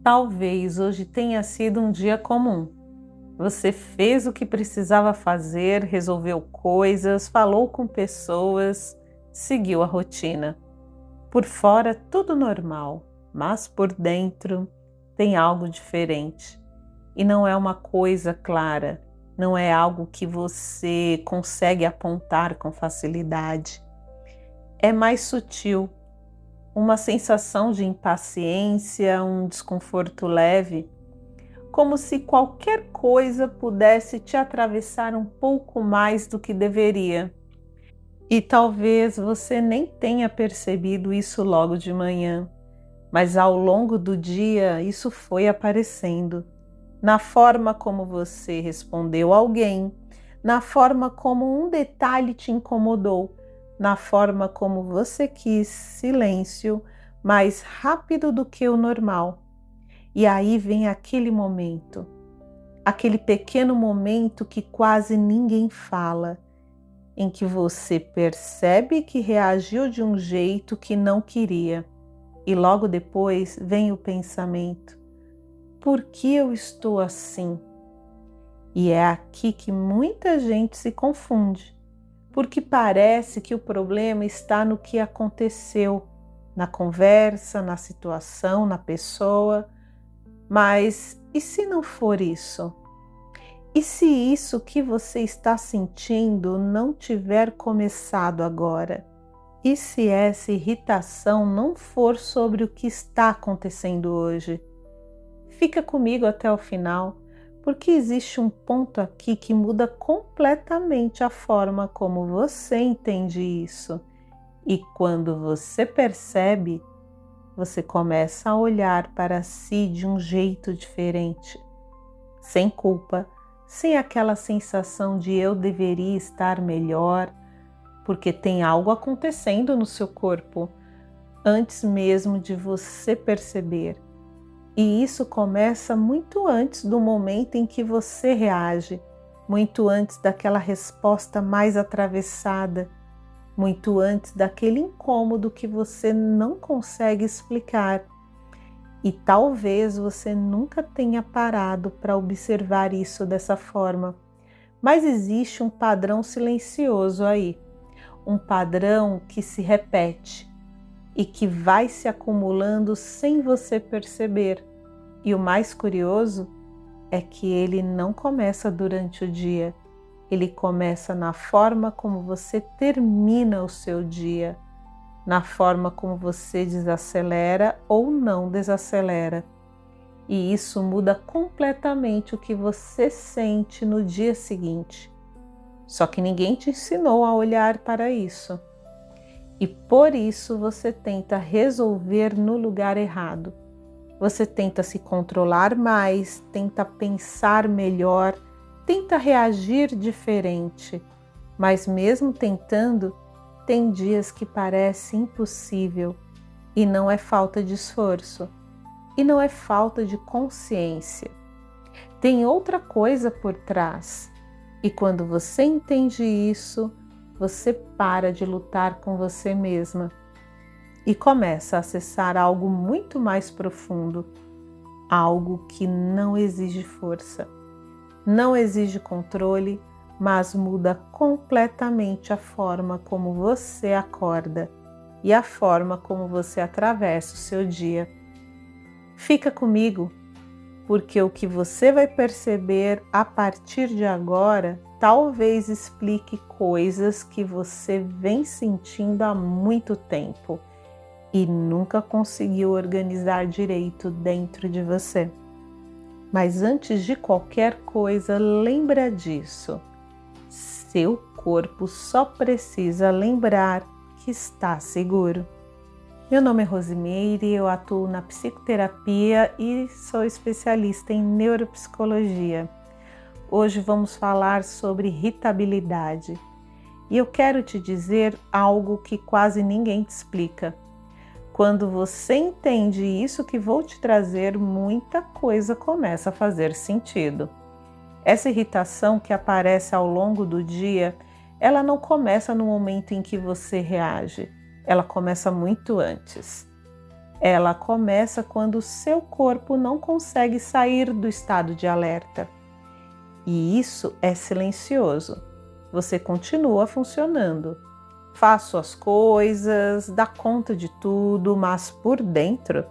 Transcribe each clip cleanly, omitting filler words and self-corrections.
Talvez hoje tenha sido um dia comum. Você fez o que precisava fazer, resolveu coisas, falou com pessoas, seguiu a rotina. Por fora, tudo normal, mas por dentro tem algo diferente. E não é uma coisa clara, não é algo que você consegue apontar com facilidade. É mais sutil, uma sensação de impaciência, um desconforto leve, como se qualquer coisa pudesse te atravessar um pouco mais do que deveria. E talvez você nem tenha percebido isso logo de manhã, mas ao longo do dia isso foi aparecendo, na forma como você respondeu alguém, na forma como um detalhe te incomodou, na forma como você quis silêncio mais rápido do que o normal. E aí vem aquele momento, aquele pequeno momento que quase ninguém fala, em que você percebe que reagiu de um jeito que não queria. E logo depois vem o pensamento: por que eu estou assim? E é aqui que muita gente se confunde, porque parece que o problema está no que aconteceu, na conversa, na situação, na pessoa. Mas e se não for isso? E se isso que você está sentindo não tiver começado agora? E se essa irritação não for sobre o que está acontecendo hoje? Fica comigo até o final, porque existe um ponto aqui que muda completamente a forma como você entende isso. E quando você percebe, você começa a olhar para si de um jeito diferente, sem culpa, sem aquela sensação de eu deveria estar melhor, porque tem algo acontecendo no seu corpo, antes mesmo de você perceber. E isso começa muito antes do momento em que você reage, muito antes daquela resposta mais atravessada, muito antes daquele incômodo que você não consegue explicar. E talvez você nunca tenha parado para observar isso dessa forma, mas existe um padrão silencioso aí, um padrão que se repete e que vai se acumulando sem você perceber. E o mais curioso é que ele não começa durante o dia, ele começa na forma como você termina o seu dia, na forma como você desacelera ou não desacelera. E isso muda completamente o que você sente no dia seguinte. Só que ninguém te ensinou a olhar para isso. E por isso você tenta resolver no lugar errado. Você tenta se controlar mais, tenta pensar melhor, tenta reagir diferente. Mas mesmo tentando, tem dias que parece impossível. E não é falta de esforço. E não é falta de consciência. Tem outra coisa por trás. E quando você entende isso, você para de lutar com você mesma e começa a acessar algo muito mais profundo, algo que não exige força, não exige controle, mas muda completamente a forma como você acorda e a forma como você atravessa o seu dia. Fica comigo, porque o que você vai perceber a partir de agora talvez explique coisas que você vem sentindo há muito tempo e nunca conseguiu organizar direito dentro de você. Mas antes de qualquer coisa, lembra disso. Seu corpo só precisa lembrar que está seguro. Meu nome é Rosimeire, eu atuo na psicoterapia e sou especialista em neuropsicologia. Hoje vamos falar sobre irritabilidade. E eu quero te dizer algo que quase ninguém te explica. Quando você entende isso que vou te trazer, muita coisa começa a fazer sentido. Essa irritação que aparece ao longo do dia, ela não começa no momento em que você reage, ela começa muito antes. Ela começa quando o seu corpo não consegue sair do estado de alerta. E isso é silencioso. Você continua funcionando. Faz suas coisas, dá conta de tudo, mas por dentro,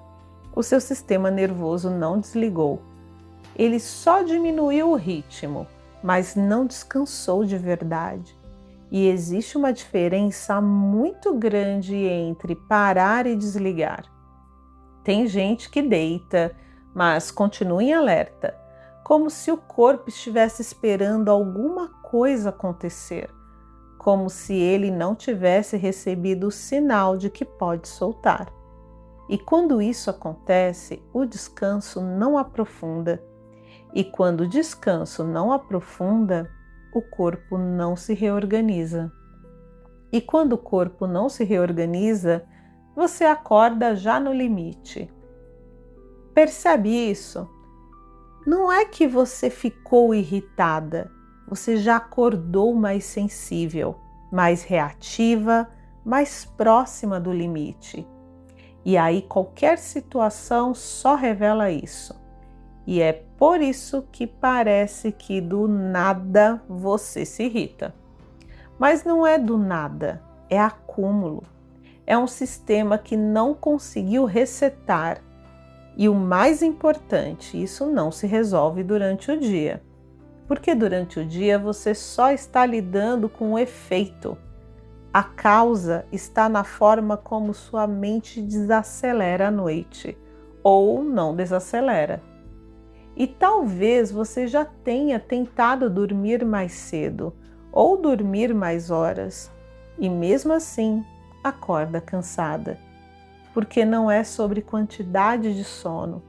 o seu sistema nervoso não desligou. Ele só diminuiu o ritmo, mas não descansou de verdade. E existe uma diferença muito grande entre parar e desligar. Tem gente que deita, mas continua em alerta, como se o corpo estivesse esperando alguma coisa acontecer, como se ele não tivesse recebido o sinal de que pode soltar. E quando isso acontece, o descanso não aprofunda. E quando o descanso não aprofunda, o corpo não se reorganiza. E quando o corpo não se reorganiza, você acorda já no limite. Percebe isso? Não é que você ficou irritada, você já acordou mais sensível, mais reativa, mais próxima do limite. E aí qualquer situação só revela isso. E é por isso que parece que do nada você se irrita. Mas não é do nada, é acúmulo. É um sistema que não conseguiu resetar. E o mais importante, isso não se resolve durante o dia. Porque durante o dia você só está lidando com o efeito. A causa está na forma como sua mente desacelera à noite, ou não desacelera. E talvez você já tenha tentado dormir mais cedo, ou dormir mais horas, e mesmo assim acorda cansada. Porque não é sobre quantidade de sono,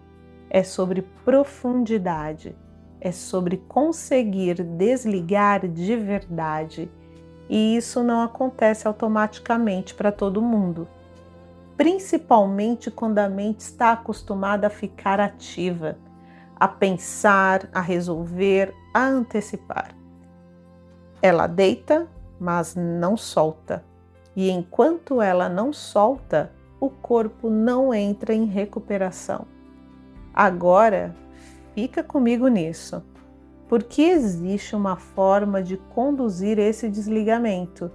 é sobre profundidade, é sobre conseguir desligar de verdade. E isso não acontece automaticamente para todo mundo, principalmente quando a mente está acostumada a ficar ativa, a pensar, a resolver, a antecipar. Ela deita, mas não solta. E enquanto ela não solta, o corpo não entra em recuperação. Agora, fica comigo nisso, porque existe uma forma de conduzir esse desligamento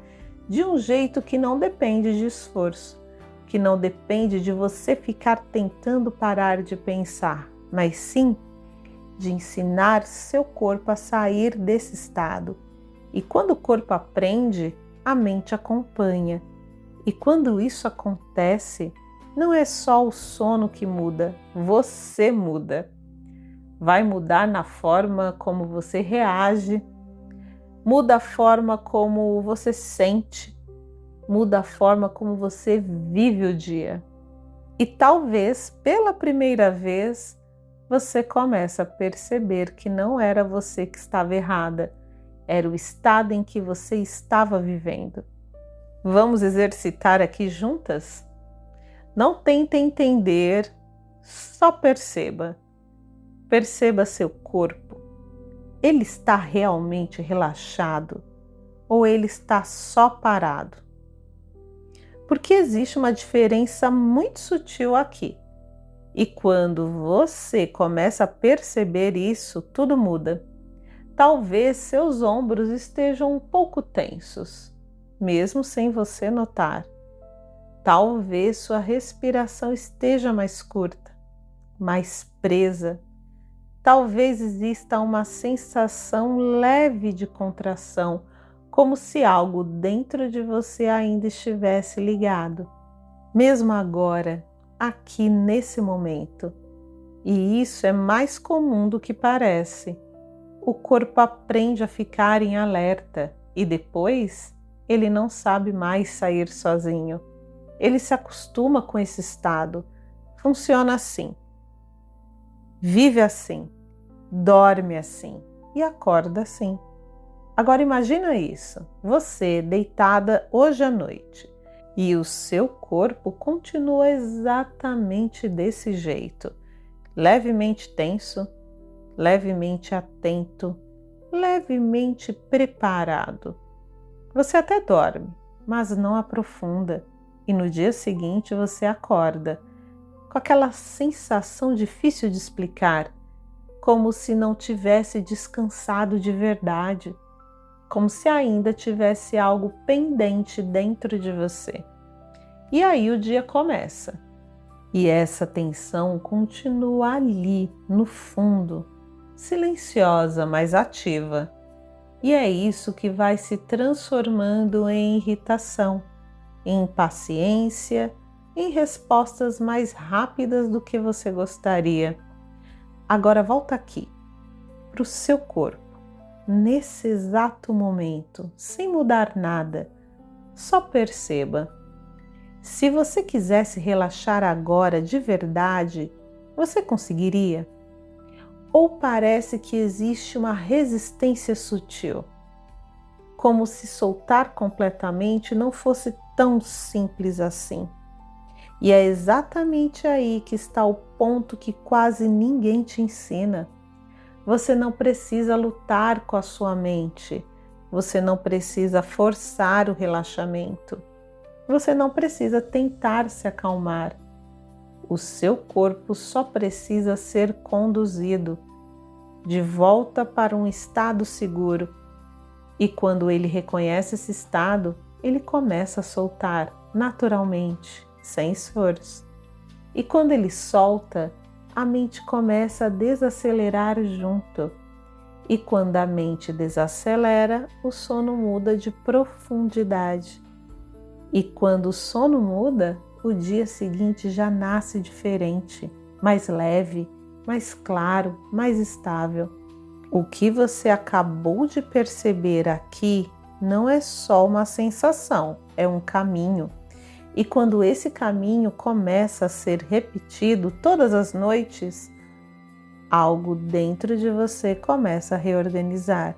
de um jeito que não depende de esforço, que não depende de você ficar tentando parar de pensar, mas sim de ensinar seu corpo a sair desse estado. E quando o corpo aprende, a mente acompanha. E quando isso acontece, não é só o sono que muda, você muda. Vai mudar na forma como você reage, muda a forma como você sente, muda a forma como você vive o dia. E talvez, pela primeira vez, você começa a perceber que não era você que estava errada, era o estado em que você estava vivendo. Vamos exercitar aqui juntas? Não tente entender, só perceba. Perceba seu corpo. Ele está realmente relaxado ou ele está só parado? Porque existe uma diferença muito sutil aqui. E quando você começa a perceber isso, tudo muda. Talvez seus ombros estejam um pouco tensos, mesmo sem você notar. Talvez sua respiração esteja mais curta, mais presa. Talvez exista uma sensação leve de contração, como se algo dentro de você ainda estivesse ligado. Mesmo agora, aqui nesse momento. E isso é mais comum do que parece. O corpo aprende a ficar em alerta e depois ele não sabe mais sair sozinho. Ele se acostuma com esse estado. Funciona assim. Vive assim, dorme assim e acorda assim. Agora imagina isso, você deitada hoje à noite e o seu corpo continua exatamente desse jeito, levemente tenso, levemente atento, levemente preparado. Você até dorme, mas não aprofunda e no dia seguinte você acorda com aquela sensação difícil de explicar, como se não tivesse descansado de verdade, como se ainda tivesse algo pendente dentro de você. E aí o dia começa. E essa tensão continua ali, no fundo, silenciosa, mas ativa. E é isso que vai se transformando em irritação, em impaciência, em respostas mais rápidas do que você gostaria. Agora volta aqui, para o seu corpo, nesse exato momento, sem mudar nada. Só perceba. Se você quisesse relaxar agora de verdade, você conseguiria? Ou parece que existe uma resistência sutil? Como se soltar completamente não fosse tão simples assim. E é exatamente aí que está o ponto que quase ninguém te ensina. Você não precisa lutar com a sua mente. Você não precisa forçar o relaxamento. Você não precisa tentar se acalmar. O seu corpo só precisa ser conduzido de volta para um estado seguro. E quando ele reconhece esse estado, ele começa a soltar naturalmente, sem esforço. E quando ele solta, a mente começa a desacelerar junto. E quando a mente desacelera, o sono muda de profundidade. E quando o sono muda, o dia seguinte já nasce diferente, mais leve, mais claro, mais estável. O que você acabou de perceber aqui não é só uma sensação, é um caminho. E quando esse caminho começa a ser repetido todas as noites, algo dentro de você começa a reorganizar.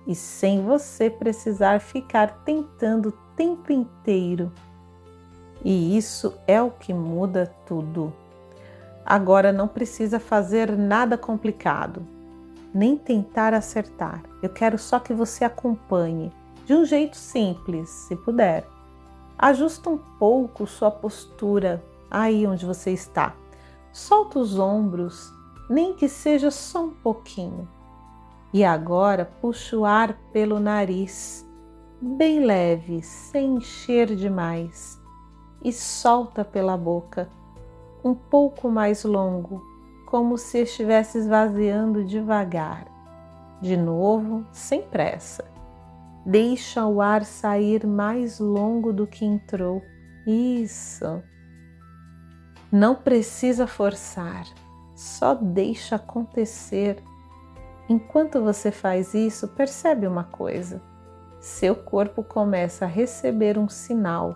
E sem você precisar ficar tentando o tempo inteiro. E isso é o que muda tudo. Agora não precisa fazer nada complicado, nem tentar acertar. Eu quero só que você acompanhe, de um jeito simples, se puder. Ajusta um pouco sua postura aí onde você está. Solta os ombros, nem que seja só um pouquinho. E agora puxa o ar pelo nariz, bem leve, sem encher demais. E solta pela boca, um pouco mais longo, como se estivesse esvaziando devagar. De novo, sem pressa. Deixa o ar sair mais longo do que entrou. Isso. Não precisa forçar, só deixa acontecer. Enquanto você faz isso, percebe uma coisa. Seu corpo começa a receber um sinal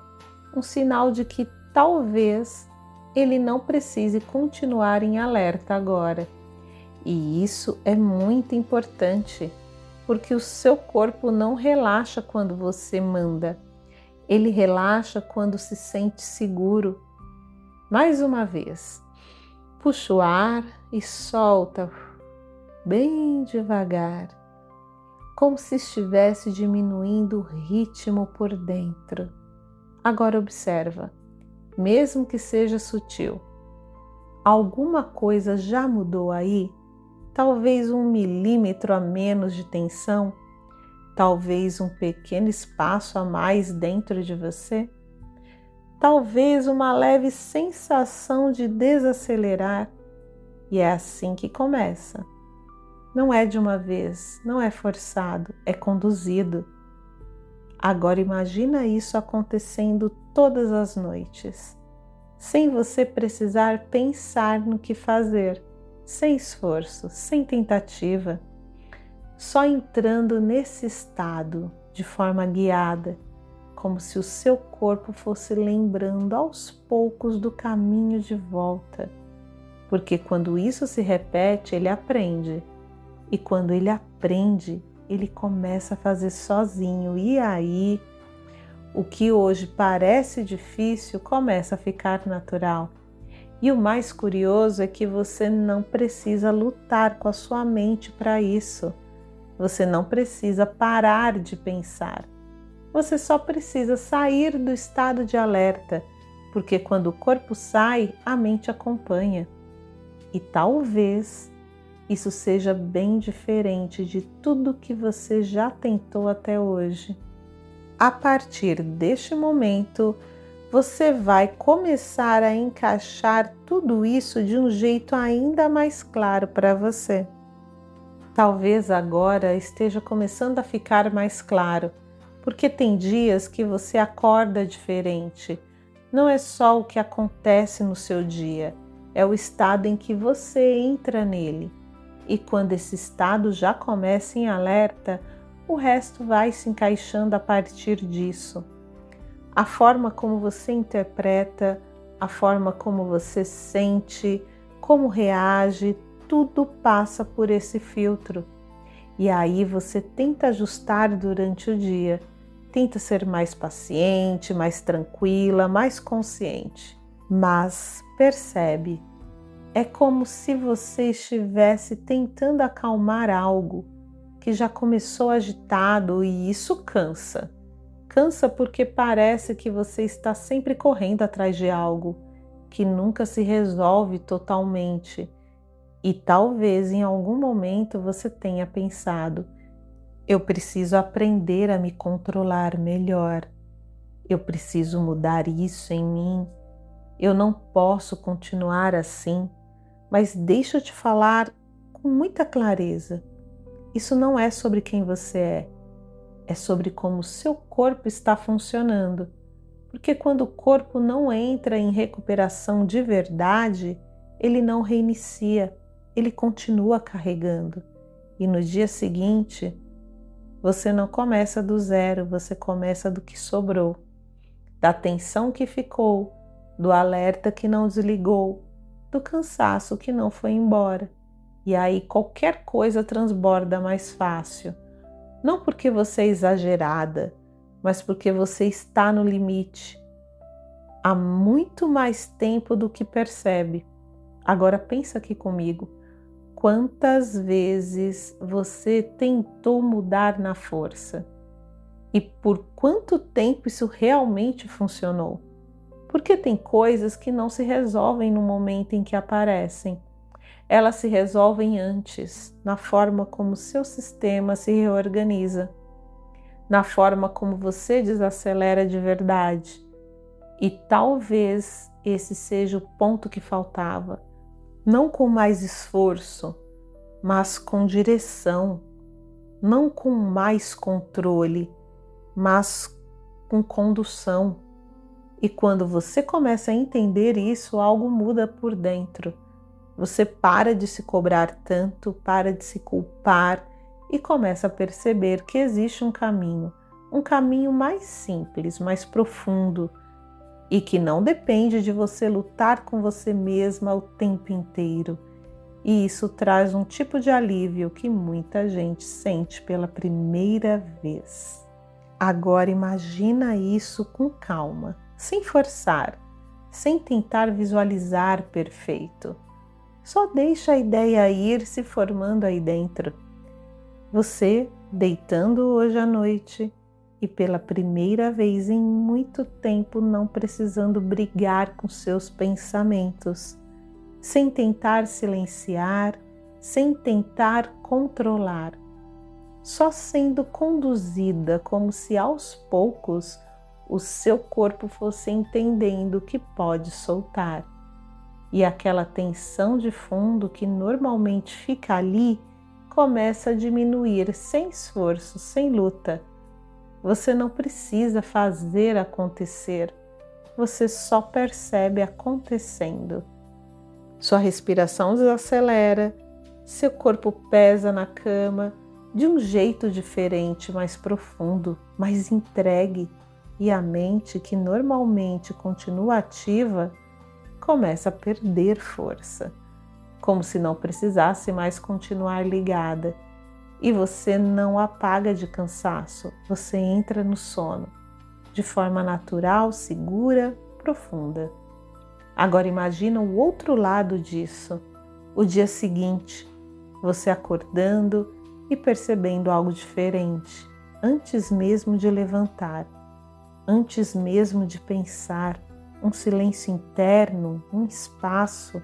de que talvez ele não precise continuar em alerta agora. E isso é muito importante, porque o seu corpo não relaxa quando você manda. Ele relaxa quando se sente seguro. Mais uma vez, puxa o ar e solta bem devagar, como se estivesse diminuindo o ritmo por dentro. Agora observa, mesmo que seja sutil, alguma coisa já mudou aí? Talvez 1 milímetro a menos de tensão? Talvez um pequeno espaço a mais dentro de você? Talvez uma leve sensação de desacelerar? E é assim que começa. Não é de uma vez, não é forçado, é conduzido. Agora imagina isso acontecendo todas as noites, sem você precisar pensar no que fazer, sem esforço, sem tentativa, só entrando nesse estado de forma guiada, como se o seu corpo fosse lembrando aos poucos do caminho de volta. Porque quando isso se repete, ele aprende. E quando ele aprende, ele começa a fazer sozinho. E aí, o que hoje parece difícil começa a ficar natural. E o mais curioso é que você não precisa lutar com a sua mente para isso. Você não precisa parar de pensar. Você só precisa sair do estado de alerta porque quando o corpo sai, a mente acompanha. E talvez isso seja bem diferente de tudo que você já tentou até hoje. A partir deste momento, você vai começar a encaixar tudo isso de um jeito ainda mais claro para você. Talvez agora esteja começando a ficar mais claro, porque tem dias que você acorda diferente. Não é só o que acontece no seu dia, é o estado em que você entra nele. E quando esse estado já começa em alerta, o resto vai se encaixando a partir disso. A forma como você interpreta, a forma como você sente, como reage, tudo passa por esse filtro. E aí você tenta ajustar durante o dia, tenta ser mais paciente, mais tranquila, mais consciente. Mas percebe, é como se você estivesse tentando acalmar algo que já começou agitado e isso cansa. Cansa porque parece que você está sempre correndo atrás de algo que nunca se resolve totalmente. E talvez em algum momento você tenha pensado: eu preciso aprender a me controlar melhor. Eu preciso mudar isso em mim. Eu não posso continuar assim. Mas deixa eu te falar com muita clareza. Isso não é sobre quem você é sobre como o seu corpo está funcionando. Porque quando o corpo não entra em recuperação de verdade, ele não reinicia, ele continua carregando. E no dia seguinte, você não começa do zero, você começa do que sobrou, da tensão que ficou, do alerta que não desligou, do cansaço que não foi embora. E aí qualquer coisa transborda mais fácil. Não porque você é exagerada, mas porque você está no limite. Há muito mais tempo do que percebe. Agora pensa aqui comigo. Quantas vezes você tentou mudar na força? E por quanto tempo isso realmente funcionou? Porque tem coisas que não se resolvem no momento em que aparecem. Elas se resolvem antes, na forma como seu sistema se reorganiza, na forma como você desacelera de verdade. E talvez esse seja o ponto que faltava. Não com mais esforço, mas com direção. Não com mais controle, mas com condução. E quando você começa a entender isso, algo muda por dentro. Você para de se cobrar tanto, para de se culpar e começa a perceber que existe um caminho mais simples, mais profundo e que não depende de você lutar com você mesma o tempo inteiro. E isso traz um tipo de alívio que muita gente sente pela primeira vez. Agora imagina isso com calma, sem forçar, sem tentar visualizar perfeito. Só deixa a ideia ir se formando aí dentro. Você deitando hoje à noite e pela primeira vez em muito tempo não precisando brigar com seus pensamentos, sem tentar silenciar, sem tentar controlar, só sendo conduzida como se aos poucos o seu corpo fosse entendendo que pode soltar. E aquela tensão de fundo que normalmente fica ali começa a diminuir sem esforço, sem luta. Você não precisa fazer acontecer, você só percebe acontecendo. Sua respiração desacelera, seu corpo pesa na cama de um jeito diferente, mais profundo, mais entregue, e a mente, que normalmente continua ativa, começa a perder força, como se não precisasse mais continuar ligada. E você não apaga de cansaço, você entra no sono, de forma natural, segura, profunda. Agora imagina o outro lado disso, o dia seguinte, você acordando e percebendo algo diferente, antes mesmo de levantar, antes mesmo de pensar. um silêncio interno, um espaço,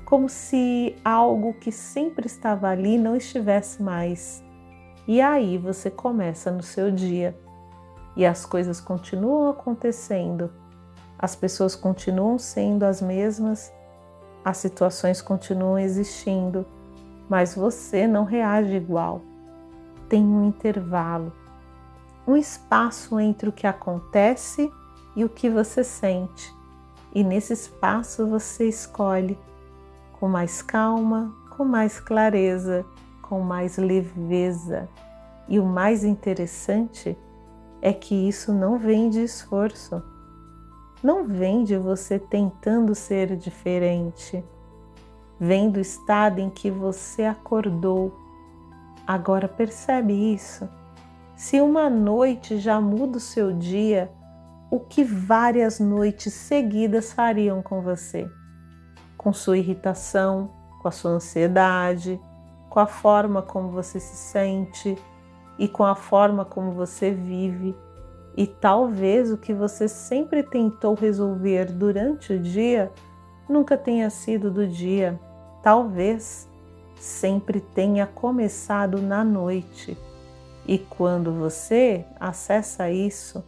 como se algo que sempre estava ali não estivesse mais. E aí você começa no seu dia e as coisas continuam acontecendo, as pessoas continuam sendo as mesmas, as situações continuam existindo, mas você não reage igual. Tem um intervalo, um espaço entre o que acontece e o que você sente. E nesse espaço você escolhe com mais calma, com mais clareza, com mais leveza. E o mais interessante é que isso não vem de esforço, não vem de você tentando ser diferente, vem do estado em que você acordou. Agora percebe isso? Se uma noite já muda o seu dia, o que várias noites seguidas fariam com você? Com sua irritação, com a sua ansiedade, com a forma como você se sente e com a forma como você vive. E talvez o que você sempre tentou resolver durante o dia nunca tenha sido do dia. Talvez sempre tenha começado na noite. E quando você acessa isso,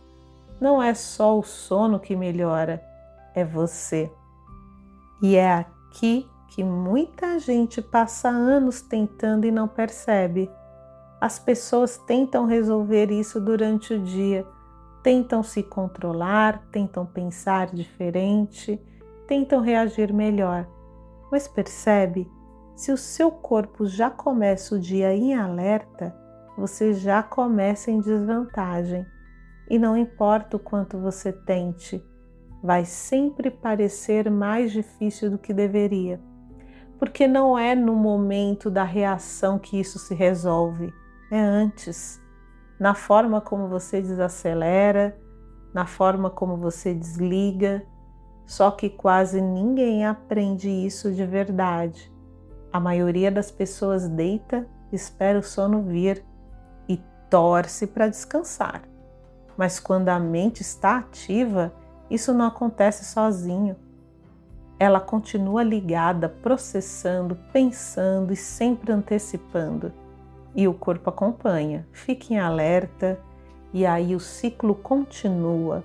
não é só o sono que melhora, é você. E é aqui que muita gente passa anos tentando e não percebe. As pessoas tentam resolver isso durante o dia, tentam se controlar, tentam pensar diferente, tentam reagir melhor. Mas percebe, se o seu corpo já começa o dia em alerta, você já começa em desvantagem. E não importa o quanto você tente, vai sempre parecer mais difícil do que deveria. Porque não é no momento da reação que isso se resolve, é antes. Na forma como você desacelera, na forma como você desliga, só que quase ninguém aprende isso de verdade. A maioria das pessoas deita, espera o sono vir e torce para descansar. Mas quando a mente está ativa, isso não acontece sozinho. Ela continua ligada, processando, pensando e sempre antecipando. E o corpo acompanha, fica em alerta e aí o ciclo continua.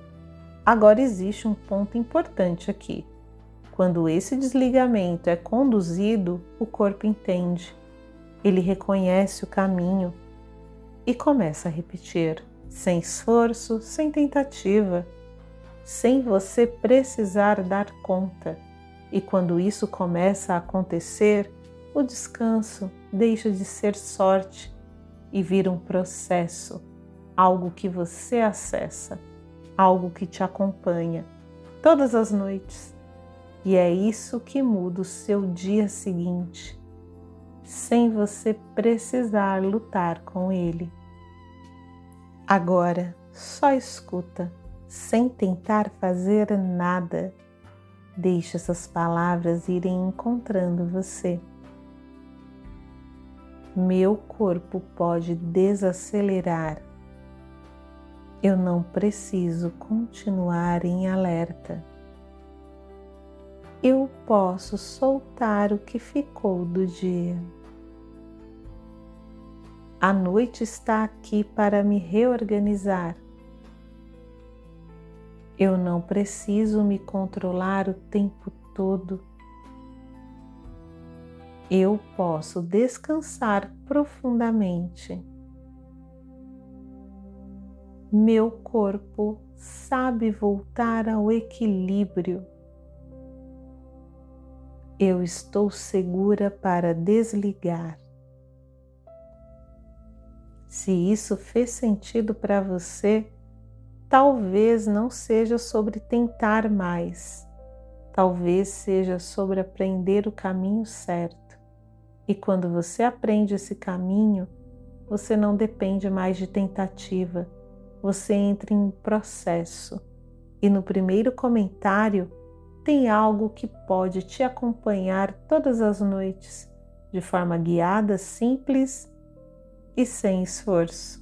Agora existe um ponto importante aqui. Quando esse desligamento é conduzido, o corpo entende. Ele reconhece o caminho e começa a repetir, sem esforço, sem tentativa, sem você precisar dar conta. E quando isso começa a acontecer, o descanso deixa de ser sorte e vira um processo, algo que você acessa, algo que te acompanha todas as noites. E é isso que muda o seu dia seguinte, sem você precisar lutar com ele. Agora, só escuta, sem tentar fazer nada. Deixe essas palavras irem encontrando você. Meu corpo pode desacelerar. Eu não preciso continuar em alerta. Eu posso soltar o que ficou do dia. A noite está aqui para me reorganizar. Eu não preciso me controlar o tempo todo. Eu posso descansar profundamente. Meu corpo sabe voltar ao equilíbrio. Eu estou segura para desligar. Se isso fez sentido para você, talvez não seja sobre tentar mais, talvez seja sobre aprender o caminho certo. E quando você aprende esse caminho, você não depende mais de tentativa, você entra em processo. E no primeiro comentário tem algo que pode te acompanhar todas as noites, de forma guiada, simples e sem esforço.